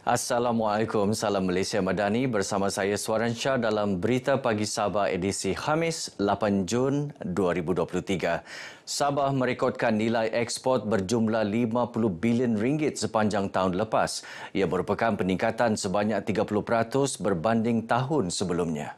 Assalamualaikum, salam Malaysia Madani bersama saya Swaran Shah dalam Berita Pagi Sabah edisi Khamis 8 Jun 2023. Sabah merekodkan nilai ekspor berjumlah 50 bilion ringgit sepanjang tahun lepas. Ia merupakan peningkatan sebanyak 30% berbanding tahun sebelumnya.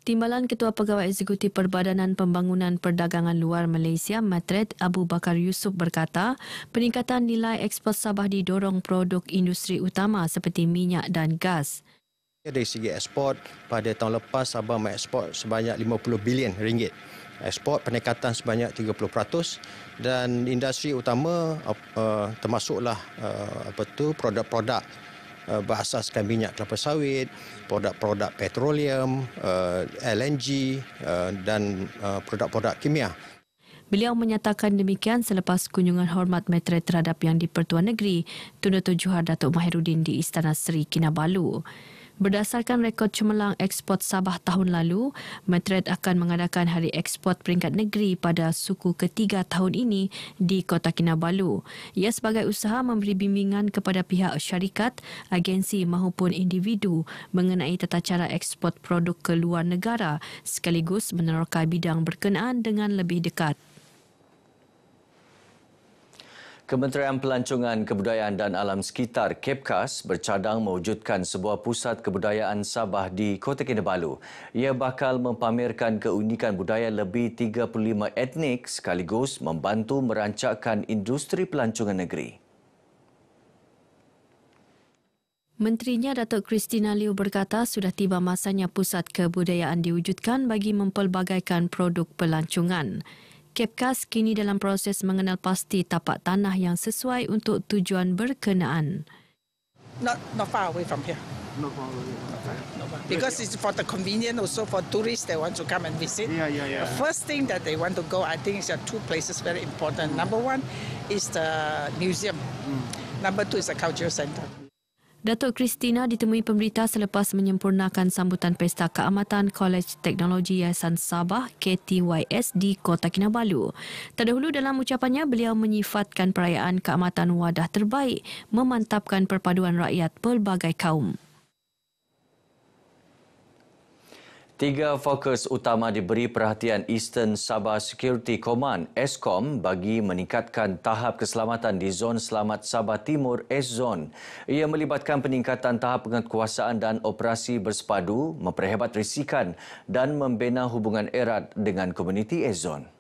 Timbalan Ketua Pegawai Eksekutif Perbadanan Pembangunan Perdagangan Luar Malaysia, Matret Abu Bakar Yusof berkata, peningkatan nilai ekspor Sabah didorong produk industri utama seperti minyak dan gas. Dari segi ekspor, pada tahun lepas Sabah mengekspor sebanyak 50 bilion ringgit. Ekspor peningkatan sebanyak 30% dan industri utama termasuklah produk-produk berasaskan minyak kelapa sawit, produk-produk petroleum, LNG dan produk-produk kimia. Beliau menyatakan demikian selepas kunjungan hormat Matret terhadap Yang di-Pertuan Negeri Tun Dr. Johor Datuk Mahiruddin di Istana Seri Kinabalu. Berdasarkan rekod cemerlang ekspor Sabah tahun lalu, Matret akan mengadakan Hari Ekspor Peringkat Negeri pada suku ketiga tahun ini di Kota Kinabalu. Ia sebagai usaha memberi bimbingan kepada pihak syarikat, agensi maupun individu mengenai tata cara ekspor produk ke luar negara sekaligus meneroka bidang berkenaan dengan lebih dekat. Kementerian Pelancongan Kebudayaan dan Alam Sekitar KEPKAS bercadang mewujudkan sebuah pusat kebudayaan Sabah di Kota Kinabalu. Ia bakal mempamerkan keunikan budaya lebih 35 etnik sekaligus membantu merancangkan industri pelancongan negeri. Menterinya Datuk Christina Liew berkata sudah tiba masanya pusat kebudayaan diwujudkan bagi mempelbagaikan produk pelancongan. KEPKAS kini dalam proses mengenal pasti tapak tanah yang sesuai untuk tujuan berkenaan. Not far away from here. Not far away. Because it's for the convenience also for tourists that want to come and visit. Yeah. The first thing that they want to go, I think, is two places very important. Number one is the museum. Number two is the cultural center. Datuk Christina ditemui pemberita selepas menyempurnakan sambutan Pesta Keamatan Kolej Teknologi Yayasan Sabah KTYS di Kota Kinabalu. Terdahulu dalam ucapannya, beliau menyifatkan perayaan keamatan wadah terbaik memantapkan perpaduan rakyat pelbagai kaum. 3 fokus utama diberi perhatian Eastern Sabah Security Command ESCOM bagi meningkatkan tahap keselamatan di Zon Selamat Sabah Timur S-Zone. Ia melibatkan peningkatan tahap penguatkuasaan dan operasi bersepadu, memperhebat risikan dan membina hubungan erat dengan komuniti S-Zone.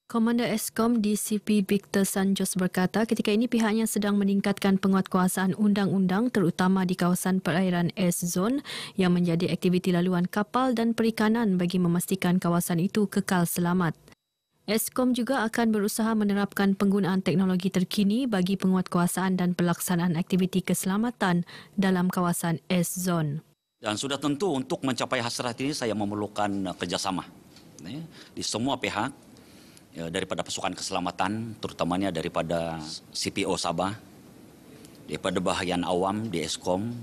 Komander ESCOM DCP Victor Sanjos berkata ketika ini pihaknya sedang meningkatkan penguatkuasaan undang-undang terutama di kawasan perairan S-Zone yang menjadi aktiviti laluan kapal dan perikanan bagi memastikan kawasan itu kekal selamat. ESCOM juga akan berusaha menerapkan penggunaan teknologi terkini bagi penguatkuasaan dan pelaksanaan aktiviti keselamatan dalam kawasan S-Zone. Dan sudah tentu untuk mencapai hasrat ini saya memerlukan kerjasama di semua pihak. Daripada pasukan keselamatan, terutamanya daripada CPO Sabah, daripada bahagian awam di ESCOM,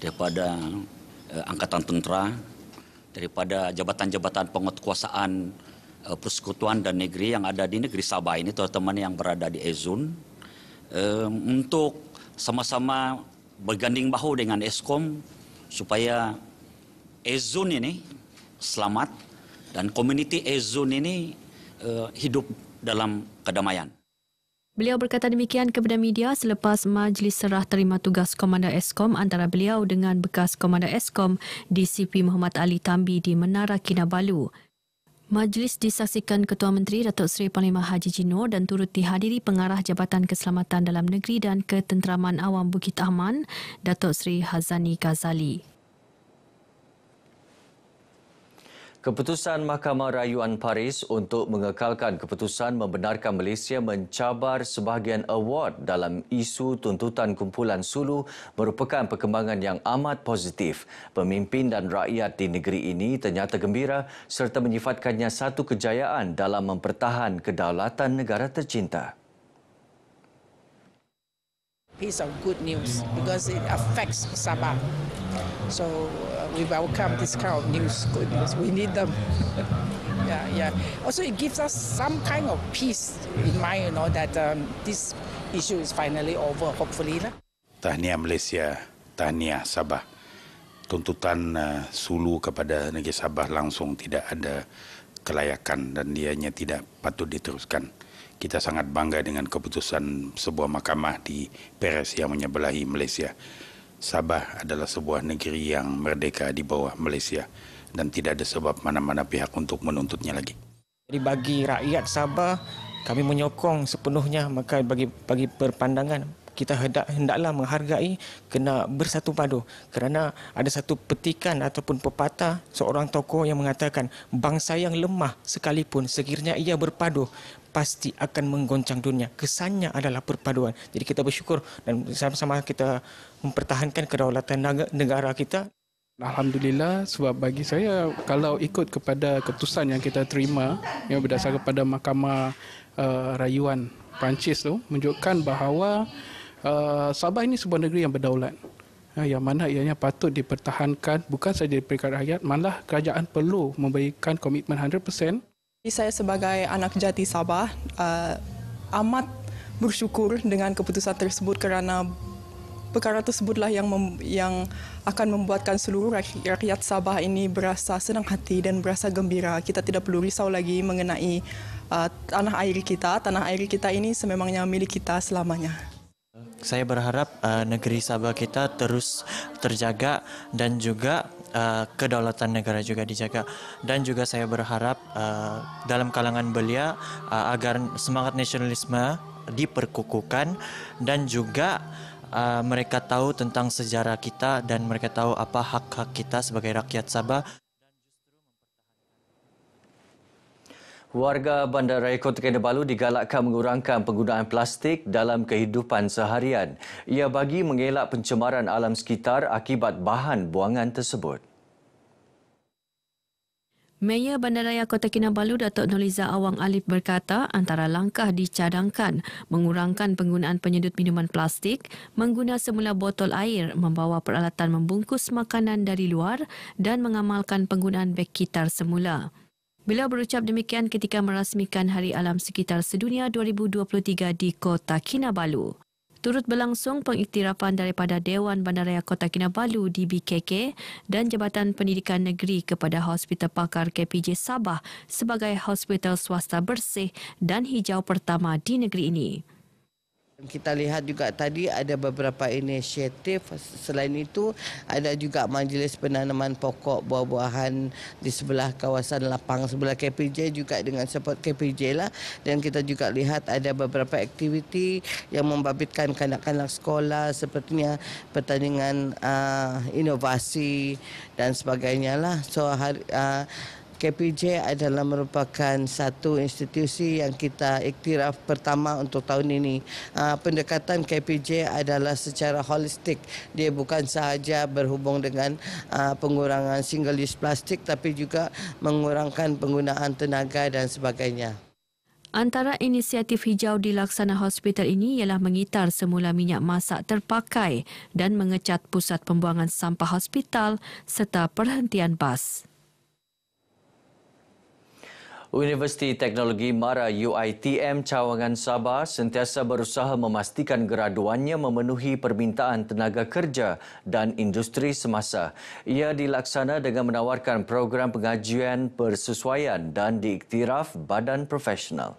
daripada Angkatan Tentera, daripada jabatan-jabatan penguatkuasaan persekutuan dan negeri yang ada di negeri Sabah ini, teman-teman yang berada di E-Zone, untuk sama-sama berganding bahu dengan ESCOM supaya E-Zone ini selamat dan komuniti E-Zone ini hidup dalam kedamaian. Beliau berkata demikian kepada media selepas majlis serah terima tugas Komander ESCOM antara beliau dengan bekas Komander ESCOM DCP Muhammad Ali Tambi di Menara Kinabalu. Majlis disaksikan Ketua Menteri Datuk Seri Panglima Haji Jinor dan turut dihadiri Pengarah Jabatan Keselamatan Dalam Negeri dan Ketenteraman Awam Bukit Aman, Datuk Seri Hazani Ghazali. Keputusan Mahkamah Rayuan Paris untuk mengekalkan keputusan membenarkan Malaysia mencabar sebahagian award dalam isu tuntutan kumpulan Sulu merupakan perkembangan yang amat positif. Pemimpin dan rakyat di negeri ini ternyata gembira serta menyifatkannya satu kejayaan dalam mempertahan kedaulatan negara tercinta. Piece of good news because it affects Sabah. So we welcome this kind of news. Good news. We need them. Yeah. Also, it gives us some kind of peace in mind, that this issue is finally over, hopefully. Tahniah Malaysia, tahniah Sabah. Tuntutan Sulu kepada negeri Sabah langsung tidak ada kelayakan dan dianya tidak patut diteruskan. Kita sangat bangga dengan keputusan sebuah mahkamah di Perlis yang menyebelahi Malaysia. Sabah adalah sebuah negeri yang merdeka di bawah Malaysia dan tidak ada sebab mana-mana pihak untuk menuntutnya lagi. Jadi bagi rakyat Sabah, kami menyokong sepenuhnya, maka bagi berpandangan kita hendaklah menghargai, kena bersatu padu, kerana ada satu petikan ataupun pepatah seorang tokoh yang mengatakan bangsa yang lemah sekalipun sekiranya ia berpadu pasti akan menggoncang dunia. Kesannya adalah perpaduan. Jadi kita bersyukur dan sama-sama kita mempertahankan kedaulatan negara kita. Alhamdulillah, sebab bagi saya kalau ikut kepada keputusan yang kita terima yang berdasarkan kepada Mahkamah Rayuan Perancis tu menunjukkan bahawa Sabah ini sebuah negeri yang berdaulat, yang mana ianya patut dipertahankan bukan sahaja di peringkat rakyat, malah kerajaan perlu memberikan komitmen 100%. Saya sebagai anak jati Sabah amat bersyukur dengan keputusan tersebut kerana perkara tersebutlah yang akan membuatkan seluruh rakyat Sabah ini berasa senang hati dan berasa gembira. Kita tidak perlu risau lagi mengenai tanah air kita. Tanah air kita ini sememangnya milik kita selamanya. Saya berharap negeri Sabah kita terus terjaga dan juga kedaulatan negara juga dijaga. Dan juga saya berharap dalam kalangan belia agar semangat nasionalisme diperkukuhkan dan juga mereka tahu tentang sejarah kita dan mereka tahu apa hak-hak kita sebagai rakyat Sabah. Warga Bandaraya Kota Kinabalu digalakkan mengurangkan penggunaan plastik dalam kehidupan seharian. Ia bagi mengelak pencemaran alam sekitar akibat bahan buangan tersebut. Mayor Bandaraya Kota Kinabalu Datuk Nurliza Awang Alif berkata antara langkah dicadangkan mengurangkan penggunaan penyedut minuman plastik, mengguna semula botol air, membawa peralatan membungkus makanan dari luar dan mengamalkan penggunaan beg kitar semula. Beliau berucap demikian ketika merasmikan Hari Alam Sekitar Sedunia 2023 di Kota Kinabalu. Turut berlangsung pengiktirafan daripada Dewan Bandaraya Kota Kinabalu DBKK dan Jabatan Pendidikan Negeri kepada Hospital Pakar KPJ Sabah sebagai hospital swasta bersih dan hijau pertama di negeri ini. Kita lihat juga tadi ada beberapa inisiatif. Selain itu ada juga majlis penanaman pokok buah-buahan di sebelah kawasan lapang sebelah KPJ juga dengan support KPJ lah. Dan kita juga lihat ada beberapa aktiviti yang membabitkan kanak-kanak sekolah sepertinya pertandingan inovasi dan sebagainya lah. So KPJ adalah merupakan satu institusi yang kita iktiraf pertama untuk tahun ini. Pendekatan KPJ adalah secara holistik. Dia bukan sahaja berhubung dengan pengurangan single use plastik tapi juga mengurangkan penggunaan tenaga dan sebagainya. Antara inisiatif hijau di laksana hospital ini ialah mengitar semula minyak masak terpakai dan mengecat pusat pembuangan sampah hospital serta perhentian bas. Universiti Teknologi Mara UiTM Cawangan Sabah sentiasa berusaha memastikan graduannya memenuhi permintaan tenaga kerja dan industri semasa. Ia dilaksana dengan menawarkan program pengajian persesuaian dan diiktiraf badan profesional.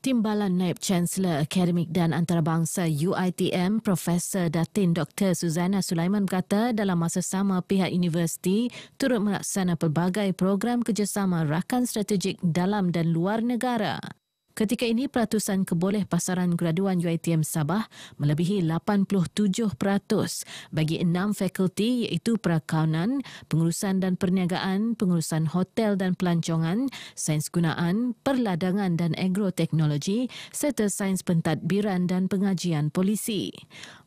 Timbalan Naib Chancellor Akademik dan Antarabangsa UiTM Profesor Datin Dr. Suzana Sulaiman berkata dalam masa sama pihak universiti turut melaksana pelbagai program kerjasama rakan strategik dalam dan luar negara. Ketika ini, peratusan keboleh pasaran graduan UiTM Sabah melebihi 87% bagi 6 fakulti iaitu Perakaunan, Pengurusan dan Perniagaan, Pengurusan Hotel dan Pelancongan, Sains Gunaan, Perladangan dan Agroteknologi serta Sains Pentadbiran dan Pengajian Polisi.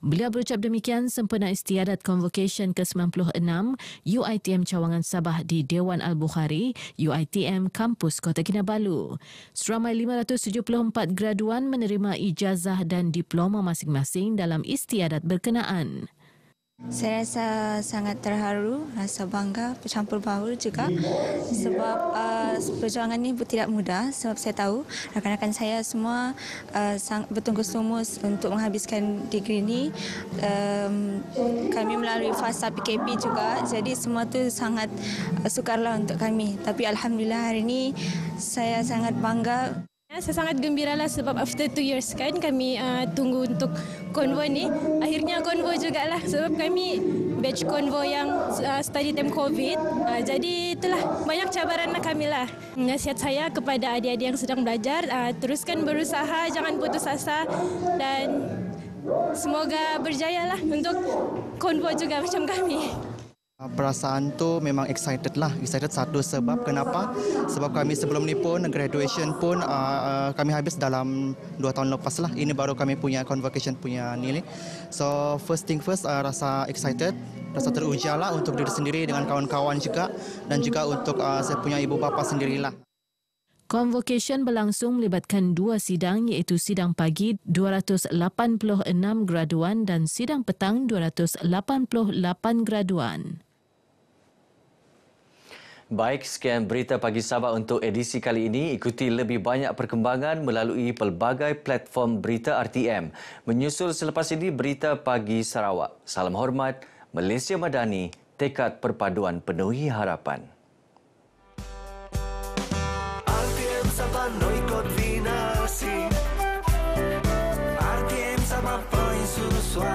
Beliau berucap demikian sempena istiadat Convocation ke-96 UiTM Cawangan Sabah di Dewan Al-Bukhari, UiTM Kampus Kota Kinabalu. Seramai 574 graduan menerima ijazah dan diploma masing-masing dalam istiadat berkenaan. Saya rasa sangat terharu, rasa bangga, bercampur baur juga sebab perjuangan ini tidak mudah sebab saya tahu rakan-rakan saya semua bertungkus lumus untuk menghabiskan degree ini. Kami melalui fasa PKP juga, jadi semua tu sangat sukarlah untuk kami. Tapi Alhamdulillah hari ini saya sangat bangga. Saya sangat gembiralah sebab after 2 years kan kami tunggu untuk konvo ni. Akhirnya konvo jugalah sebab kami batch konvo yang study time COVID. Jadi itulah banyak cabaran kami lah. Nasihat saya kepada adik-adik yang sedang belajar, teruskan berusaha, jangan putus asa dan semoga berjaya lah untuk konvo juga macam kami. Perasaan tu memang excited satu sebab kenapa? Sebab kami sebelum ni pun graduation pun kami habis dalam 2 tahun lepas lah. Ini baru kami punya convocation punya nilai. So first thing first rasa excited, rasa teruja lah untuk diri sendiri dengan kawan-kawan juga dan juga untuk saya punya ibu bapa sendirilah. Convocation berlangsung melibatkan 2 sidang iaitu sidang pagi 286 graduan dan sidang petang 288 graduan. Baik, sekian berita Pagi Sabah untuk edisi kali ini. Ikuti lebih banyak perkembangan melalui pelbagai platform berita RTM. Menyusul selepas ini Berita Pagi Sarawak. Salam hormat, Malaysia Madani, tekad perpaduan penuhi harapan. RTM Sabah no ikut vinasi. RTM Sabah poin susu.